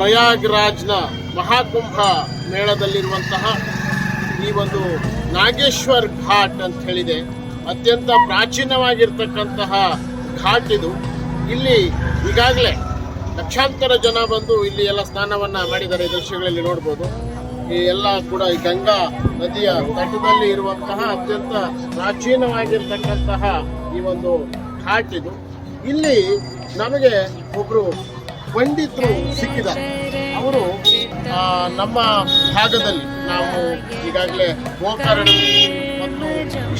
ಪ್ರಯಾಗ್ರಾಜ್ನ ಮಹಾಕುಂಭ ಮೇಳದಲ್ಲಿರುವಂತಹ ಈ ಒಂದು ನಾಗೇಶ್ವರ್ ಘಾಟ್ ಅಂತ ಹೇಳಿದೆ. ಅತ್ಯಂತ ಪ್ರಾಚೀನವಾಗಿರ್ತಕ್ಕಂತಹ ಘಾಟ್ ಇದು. ಇಲ್ಲಿ ಈಗಾಗಲೇ ಲಕ್ಷಾಂತರ ಜನ ಬಂದು ಇಲ್ಲಿ ಎಲ್ಲ ಸ್ನಾನವನ್ನು ಮಾಡಿದ್ದಾರೆ. ದೃಶ್ಯಗಳಲ್ಲಿ ನೋಡ್ಬೋದು. ಈ ಎಲ್ಲ ಕೂಡ ಈ ಗಂಗಾ ನದಿಯ ತಟದಲ್ಲಿ ಇರುವಂತಹ ಅತ್ಯಂತ ಪ್ರಾಚೀನವಾಗಿರ್ತಕ್ಕಂತಹ ಈ ಒಂದು ಘಾಟ್ ಇದು. ಇಲ್ಲಿ ನಮಗೆ ಒಬ್ಬರು ಪಂಡಿತರು ಸಿಕ್ಕಿದ್ದಾರೆ. ಅವರು ನಮ್ಮ ಭಾಗದಲ್ಲಿ ನಾವು ಈಗಾಗಲೇ ಗೋಕರ್ಣ ಮತ್ತು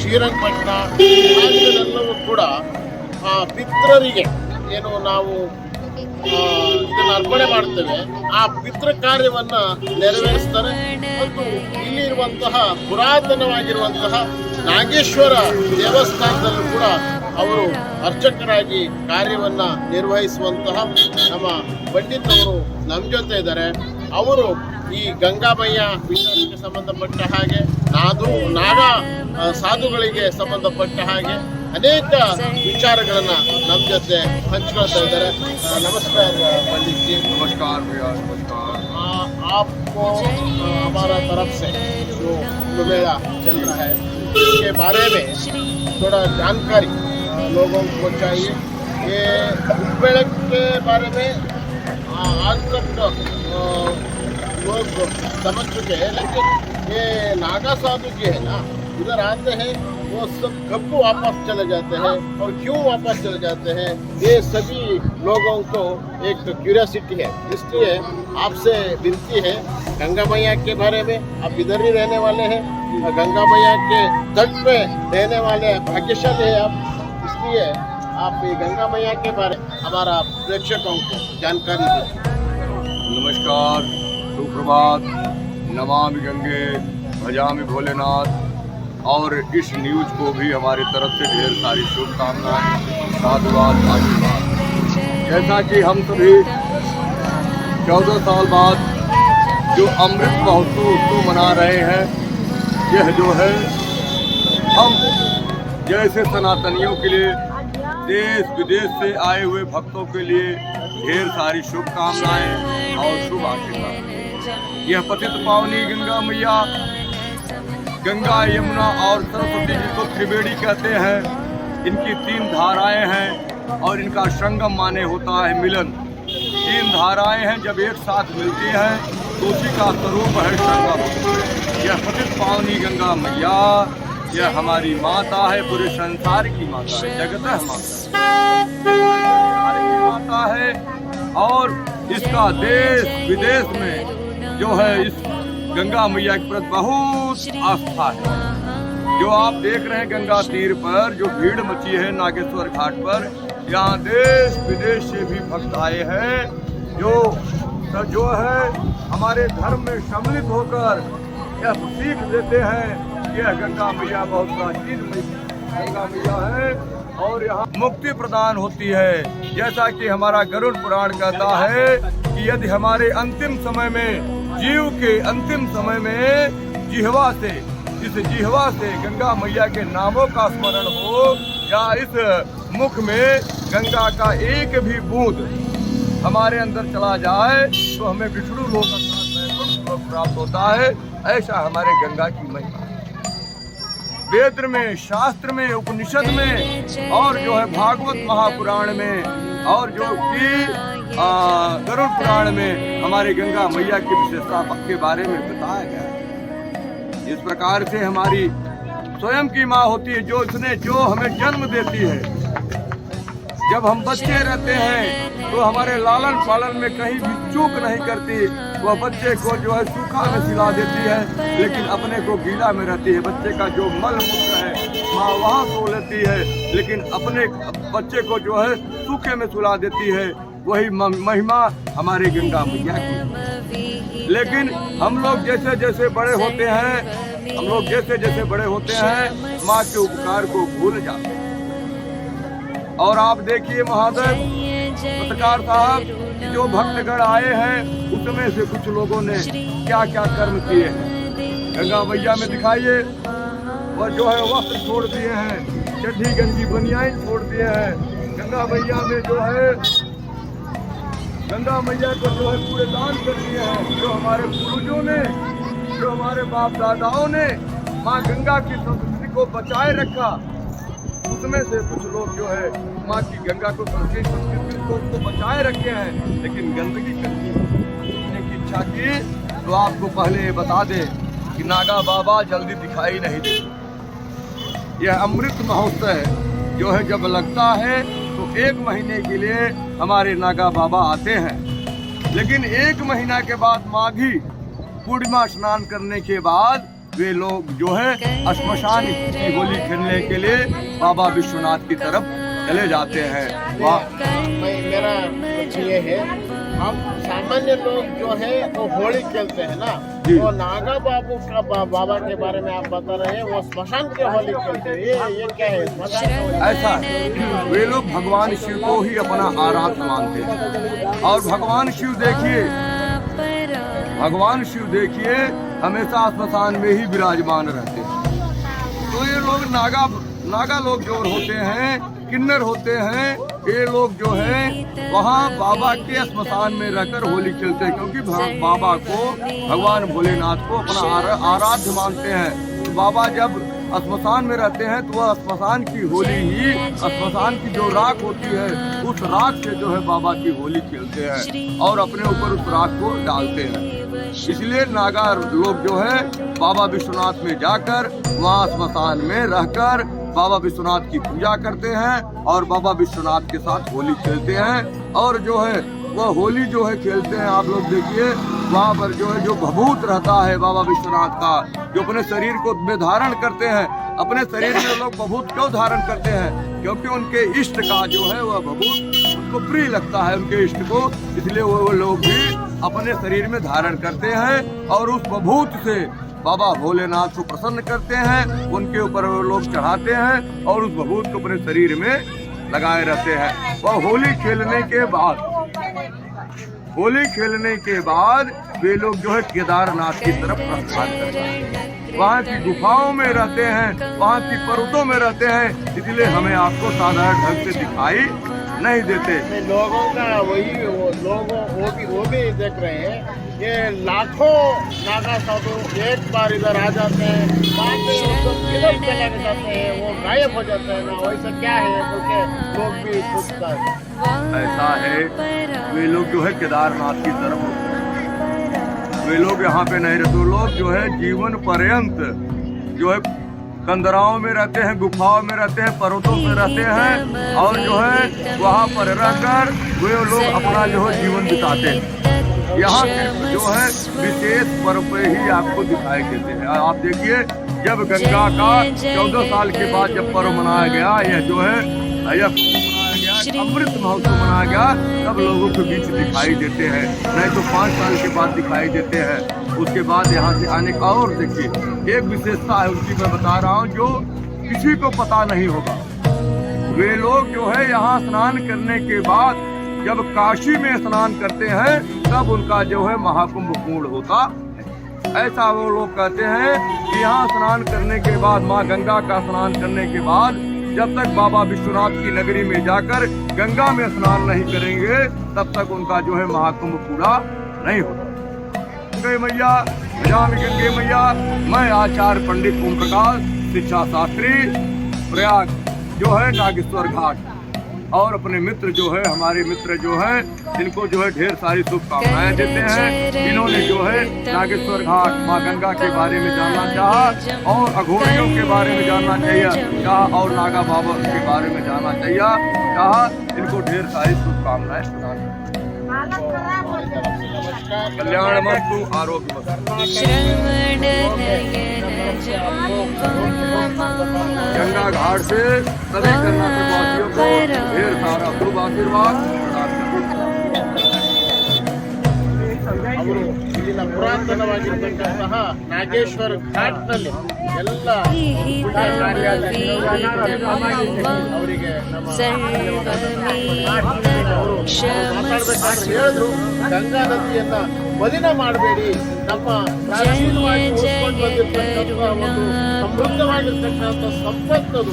ಶ್ರೀರಂಗಪಟ್ಟಣ ಭಾಗದಲ್ಲೆಲ್ಲವೂ ಕೂಡ ಪಿತೃರಿಗೆ ಏನು ನಾವು ಇದನ್ನು ಅರ್ಪಣೆ ಮಾಡ್ತೇವೆ, ಆ ಪಿತೃ ಕಾರ್ಯವನ್ನು ನೆರವೇರಿಸ್ತಾರೆ. ಮತ್ತು ಇಲ್ಲಿ ಇರುವಂತಹ ಪುರಾತನವಾಗಿರುವಂತಹ ನಾಗೇಶ್ವರ ದೇವಸ್ಥಾನದಲ್ಲೂ ಕೂಡ ಅವರು ಅರ್ಚಕರಾಗಿ ಕಾರ್ಯವನ್ನು ನಿರ್ವಹಿಸುವಂತಹ ನಮ್ಮ ಪಂಡಿತವರು ನಮ್ಮ ಜೊತೆ ಇದ್ದಾರೆ. ಅವರು ಈ ಗಂಗಾಮಯ್ಯ ವಿಚಾರಕ್ಕೆ ಸಂಬಂಧಪಟ್ಟ ಹಾಗೆ ನಾಗ ಸಾಧುಗಳಿಗೆ ಸಂಬಂಧಪಟ್ಟ ಹಾಗೆ ಅನೇಕ ವಿಚಾರಗಳನ್ನು ನಮ್ಮ ಜೊತೆ ಹಂಚ್ಕೊಳ್ತಾ ಇದ್ದಾರೆ. ನಮಸ್ಕಾರ पंडित जी। नमस्कार भैया, नमस्कार। आपको हमारा तरफ से जो मेला चल रहा है इसके बारे में थोड़ा जानकारी लोगों को चाहिए। ये कुंभमेले के बारे में आज तक लोग समझ चुके हैं, लेकिन ये नागा साधु जी है ना, इधर आते हैं वो सब कब वापस चले जाते हैं और क्यों वापस चले जाते हैं, ये सभी लोगों को एक क्यूरियोसिटी है। इसलिए आपसे विनती है, गंगा मैया के बारे में आप इधर ही रहने वाले हैं, गंगा मैया के तट पे रहने वाले भाग्यशाली है आप, इसलिए आप ये गंगा मैया के बारे में हमारा प्रेक्षकों को जानकारी दें। नमस्कार, सुप्रभात, नमामि गंगे भजामि भोलेनाथ। और इस न्यूज को भी हमारी तरफ से ढेर सारी शुभकामनाएं, साधुवाद, आशीर्वाद। जैसा कि हम सभी 14 साल बाद जो अमृत महोत्सव मना रहे हैं, यह जो है हम जैसे सनातनियों के लिए देश विदेश से आए हुए भक्तों के लिए ढेर सारी शुभकामनाएं और शुभ आशीर्वाद। यह पतित पावनी गंगा मैया, गंगा, यमुना और सरस्वती जी को त्रिवेणी कहते हैं। इनकी 3 धाराएं हैं और इनका संगम माने होता है मिलन। 3 धाराएं हैं, जब एक साथ मिलती हैं तो उसी का स्वरूप है संगम। यह पतित पावनी गंगा मैया, यह हमारी माता है, पूरे संसार की माता है, जगत है माता है। और इसका देश विदेश में जो है इस गंगा मैया के प्रति बहुत आस्था है। जो आप देख रहे हैं गंगा तीर पर जो भीड़ मची है नागेश्वर घाट पर, यहाँ देश विदेश से भी भक्त आए हैं जो है हमारे धर्म में सम्मिलित होकर यह सीख देते हैं कि यह गंगा मैया बहुत प्राचीन गंगा मैया है और यहाँ मुक्ति प्रदान होती है। जैसा कि हमारा गरुड़ पुराण कहता है कि यदि हमारे अंतिम समय में जीव के अंतिम समय में इस जिह्वा से गंगा मैया के नामों का स्मरण हो या इस मुख में गंगा का एक भी बूंद हमारे अंदर चला जाए तो हमें विष्णु लोक प्राप्त होता है। ऐसा हमारे गंगा की महिमा है। वेद में, शास्त्र में, उपनिषद में और जो है भागवत महापुराण में और जो कि गरुड़ पुराण में हमारे गंगा मैया की विशेषता के बारे में बताया गया है। इस प्रकार से हमारी स्वयं की माँ होती है जो हमें जन्म देती है। जब हम बच्चे रहते हैं तो हमारे लालन पालन में कहीं भी चूक नहीं करती। वह बच्चे को जो है सूखा में सिला देती है, लेकिन अपने को गीला में रहती है। बच्चे का जो मल मूत्र है माँ वहाँ सो लेती है, लेकिन अपने बच्चे को जो है सूखे में सुला देती है। वही महिमा हमारे गंगा मैया की। लेकिन हम लोग जैसे जैसे बड़े होते हैं माँ के उपकार को भूल जाते हैं। और आप देखिए महादेव पत्रकार साहब, जो भक्तगण आए हैं उसमें से कुछ लोगों ने क्या क्या कर्म किए हैं गंगा मैया में दिखाइए। और जो है वस्त्र छोड़ दिए हैं, चड्ढी गंजी बनियान छोड़ दिए हैं। गंगा मैया में जो है गंगा मैया को जो है पूरे दान कर दिए हैं। जो हमारे पूर्वजों ने, जो हमारे बाप दादाओं ने माँ गंगा की संस्कृति को बचाए रखा, उसमें से कुछ लोग जो है माँ की गंगा को संस्कृति को बचाए रखे हैं, लेकिन गंदगी करने की इच्छा की। तो आपको पहले ये बता दें कि नागा बाबा जल्दी दिखाई नहीं देते। यह अमृत महोत्सव जो है जब लगता है तो 1 महीने के लिए हमारे नागा बाबा आते हैं, लेकिन 1 महीना के बाद माघी पूर्णिमा स्नान करने के बाद वे लोग जो है श्मशान की होली खेलने के लिए बाबा विश्वनाथ की तरफ चले जाते हैं। मेरा ये है, हम सामान्य लोग जो है वो होली खेलते हैं ना, वो नागा बाबू का बाबा के बारे में आप बता रहे हैं, वो श्मशान के होली खेलते हैं। ये क्या है श्मशान? ऐसा है, वे लोग भगवान शिव को ही अपना आराध्य मानते हैं। और भगवान शिव देखिए हमेशा श्मशान में ही विराजमान रहते हैं। तो ये लोग नागा लोग जो होते हैं, किन्नर होते हैं, ये लोग जो है वहाँ बाबा के श्मशान में रहकर होली खेलते हैं, क्योंकि बाबा को, भगवान भोलेनाथ को अपना आराध्य मानते हैं। तो बाबा जब श्मशान में रहते हैं तो वह श्मशान की होली ही, श्मशान की जो राख होती है उस राख से जो है बाबा की होली खेलते हैं और अपने ऊपर उस राख को डालते हैं। इसलिए नागा लोग जो है बाबा विश्वनाथ में जाकर वहाँ श्मशान में रहकर बाबा विश्वनाथ की पूजा करते हैं और बाबा विश्वनाथ के साथ होली खेलते हैं। और जो है वह होली जो है खेलते हैं, आप लोग देखिए वहाँ पर जो है जो भभूत रहता है बाबा विश्वनाथ का, जो अपने शरीर को में धारण करते हैं। अपने शरीर में लोग भभूत क्यों धारण करते हैं? क्योंकि उनके इष्ट का जो है वह भभूत उनको प्रिय लगता है, उनके इष्ट को, इसलिए वो लोग भी अपने शरीर में धारण करते हैं और उस भभूत से बाबा भोलेनाथ को प्रसन्न करते हैं, उनके ऊपर वो लोग चढ़ाते हैं और उस भभूत को अपने शरीर में लगाए रहते हैं। वह होली खेलने के बाद वे लोग जो है केदारनाथ की तरफ प्रस्थान करते हैं। वहाँ की गुफाओं में रहते हैं, वहाँ की पर्वतों में रहते हैं, इसलिए हमें आपको साधारण ढंग से दिखाई नहीं देते। लोगों का वो भी देख रहे हैं, ये लाखों नागा साधु एक बार इधर आ जाते हैं, बाद में उनको किधर चले जाते हैं, वो गायब हो जाते हैं ना, वैसा क्या है क्योंकि लोग भी पूछता है। ऐसा है, वे लोग जो है केदारनाथ की तरफ होते हैं, वे लोग यहाँ पे नहीं रहते। लोग जो है जीवन पर्यंत जो है कंदराओं में रहते हैं, गुफाओं में रहते हैं, पर्वतों में रहते हैं और जो है वहाँ पर रहकर वे लोग अपना जो है जीवन बिताते हैं। यहाँ सिर्फ जो है विशेष पर्व पे ही आपको दिखाई देते हैं। आप देखिए जब गंगा का 14 साल के बाद जब पर्व मनाया गया, यह जो है अमृत महोत्सव मनाया गया, तब लोगों के बीच दिखाई देते हैं, नहीं तो 5 साल के बाद दिखाई देते हैं। उसके बाद यहाँ से आने का और देखिए एक विशेषता है उनकी, मैं बता रहा हूँ, जो किसी को पता नहीं होगा। वे लोग जो है यहाँ स्नान करने के बाद जब काशी में स्नान करते हैं तब उनका जो है महाकुंभ पूर्ण होता है। ऐसा वो लोग कहते हैं कि यहाँ स्नान करने के बाद, माँ गंगा का स्नान करने के बाद, जब तक बाबा विश्वनाथ की नगरी में जाकर गंगा में स्नान नहीं करेंगे तब तक उनका जो है महाकुंभ पूरा नहीं होता। गंगे मैया, गंगे मैया, मैं आचार्य पंडित ओम प्रकाश, शिक्षा शास्त्री, प्रयाग जो है नागेश्वर घाट, और अपने मित्र जो है, हमारे मित्र जो है, जिनको जो है ढेर सारी शुभकामनाएं देते हैं। इन्होंने जो है नागेश्वर घाट, माँ गंगा के बारे में जानना चाहा और अघोरियों के बारे में जानना चाहिए चाहा और नागा बाबा के बारे में जानना चाहिए चाहा, इनको ढेर सारी शुभकामनाएं प्रदान। कल्याण मस्तु, आरोग्य मस्तु। गंगा घाट से सभी कर्नाटक वासियों को ढेर सारा शुभ आशीर्वाद ಅವರು ಇಲ್ಲಿನ ಪುರಾತನವಾಗಿರ್ತಕ್ಕಂತಹ ನಾಗೇಶ್ವರ ಘಾಟ್ನಲ್ಲಿ ಎಲ್ಲ ಅವರಿಗೆ ಹೇಳಿದ್ರು, ಗಂಗಾ ನದಿಯನ್ನ ಮಲಿನ ಮಾಡಬೇಡಿ, ನಮ್ಮ ಪ್ರಾಚೀನವಾಗಿ ಉಳಿಸ್ಕೊಂಡು ಬಂದಿರ್ತಕ್ಕಂಥ ಒಂದು ಸಮೃದ್ಧವಾಗಿರ್ತಕ್ಕಂಥ ಸಂಪತ್ತದು